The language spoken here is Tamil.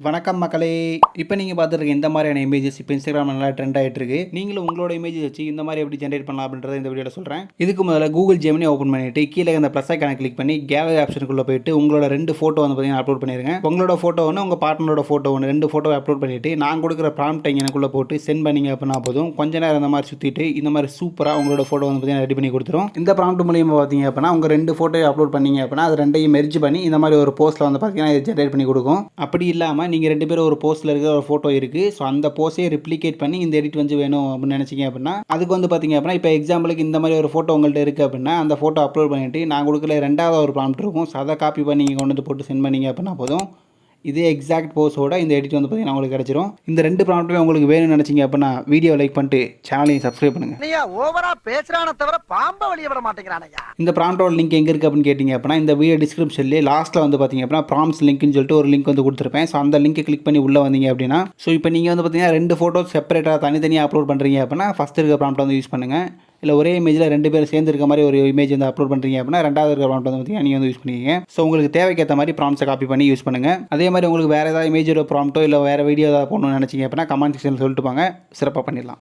வணக்கம் மக்களே. இப்போ நீங்கள் பார்த்துருக்க இந்த மாதிரியான இமேஜஸ் இப்போ இன்ஸ்டாகிராம் நல்லா ட்ரெண்ட் ஆகிட்டு இருக்கு. நீங்களும் உங்களோட இமேஜஸ் வச்சு இந்த மாதிரி எப்படி ஜென்ரேட் பண்ணலாம் அப்படின்றத இந்த வீடியோவில் சொல்கிறேன். இதுக்கு முதல்ல கூகுள் ஜெமினி ஓப்பன் பண்ணிட்டு கீழே அந்த ப்ளஸ் ஐக்கானை கிளிக் பண்ணி கேலரி ஆப்ஷனுக்குள்ளே போயிட்டு உங்களோட 2 ஃபோட்டோ வந்து பார்த்தீங்கன்னா அப்லோட் பண்ணிருங்க. உங்களோட ஃபோட்டோ ஒன்று, உங்கள் பார்ட்னரோட ஃபோட்டோ ஒன்று, 2 ஃபோட்டோ அப்லோட் பண்ணிட்டு நான் கொடுக்குற ப்ராம்ப்ட் எனக்குள்ளே போட்டு சென்ட் பண்ணிங்க அப்படின்னா போதும். கொஞ்ச நேரம் இந்த மாதிரி சுற்றிட்டு இந்த மாதிரி சூப்பராக உங்களோட ஃபோட்டோ வந்து பார்த்தீங்கன்னா ரெடி பண்ணி கொடுத்துரும். இந்த ப்ராம்ப்ட் மூலியமாக பார்த்தீங்க அப்படின்னா உங்கள் 2 ஃபோட்டோ அப்லோட் பண்ணீங்க அப்படின்னா அது ரெண்டையும் மெர்ஜ் பண்ணி இந்த மாதிரி ஒரு போஸ்ட்டில் வந்து பார்த்தீங்கன்னா இது ஜென்ரேட் பண்ணி கொடுக்கும். அப்படி இல்லாமல் நீங்கள் 2 பேரும் ஒரு போஸ்ட்டில் இருக்கிற ஒரு ஃபோட்டோ இருக்குது. ஸோ அந்த போஸ்ட்டே ரிப்ளிகேட் பண்ணி இந்த எடிட் வந்து வேணும் அப்படின்னு நினச்சிங்க அப்படின்னா அதுக்கு வந்து பார்த்தீங்க அப்படின்னா இப்போ எக்ஸாம்பிளுக்கு இந்த மாதிரி ஒரு ஃபோட்டோ உங்கள்கிட்ட இருக்குது அப்படின்னா அந்த ஃபோட்டோ அப்லோட் பண்ணிவிட்டு நான் கொடுக்கல 2வது ஒரு ப்ராம்ப்ட் இருக்கும். ஸோ அதை காப்பி பண்ணி நீங்கள் கொண்டு வந்து போட்டு சென்ட் பண்ணிங்க அப்படின்னா போதும். இதே எக்ஸாக்ட் போஸோட இந்த எடிட் வந்து பார்த்தீங்கன்னா உங்களுக்கு கிடச்சிரும். இந்த 2 ப்ராம்ப்ட்டுமே உங்களுக்கு வேணும்னு நினச்சிங்க அப்படின்னா வீடியோ லைக் பண்ணிட்டு சேனலையும் சப்ஸ்கிரைப் பண்ணுங்கள். ஓவரா பேசுறானே தவிர பாம்ப வெளிய விட மாட்டேங்கிறானயா. இந்த ப்ராம்ப்டோட லிங்க் எங்கே இருக்குது அப்படின்னு கேட்டிங்க அப்படின்னா இந்த வீடியோ டிஸ்கிரிப்ஷன்லேயே லாஸ்ட்டில் வந்து பார்த்தீங்க அப்படின்னா ப்ராம்ப்ட்ஸ் லிங்க்னு சொல்லிட்டு ஒரு லிங்க் வந்து கொடுத்துருப்பேன். ஸோ அந்த லிங்க் கிளிக் பண்ணி உள்ளே வந்தீங்க அப்படின்னா ஸோ இப்போ நீங்கள் வந்து பார்த்தீங்கன்னா 2 ஃபோட்டோஸ் செப்பரேட்டாக தனித்தனியாக அப்லோட் பண்ணுறீங்க அப்படின்னா ஃபஸ்ட் இருக்க ப்ராம்ப்ட் வந்து யூஸ் பண்ணுங்கள். இல்லை ஒரே இமேஜில் 2 பேர் சேர்ந்து இருக்க மாதிரி ஒரு இமேஜ் வந்து அப்லோட் பண்ணுறீங்க அப்படின்னா 2வது இருக்கிற ப்ராம்ப்ட் வந்து பார்த்தீங்கன்னா நீங்கள் வந்து யூஸ் பண்ணிக்கிங்க. ஸோ உங்களுக்கு தேவைக்கேற்ற மாதிரி ப்ராம்ப்ட்ஸை காப்பி பண்ணி யூஸ் பண்ணுங்கள். அதே மாதிரி உங்களுக்கு வேறு ஏதாவது இமேஜோட ப்ராம்ப்ட்டோ இல்லை வேறு வீடியோ ஏதாவது போடணும்னு நினச்சிங்க அப்படின்னா கமெண்ட் செக்ஷனில் சொல்லிட்டு போங்க, சிறப்பாக பண்ணிடலாம்.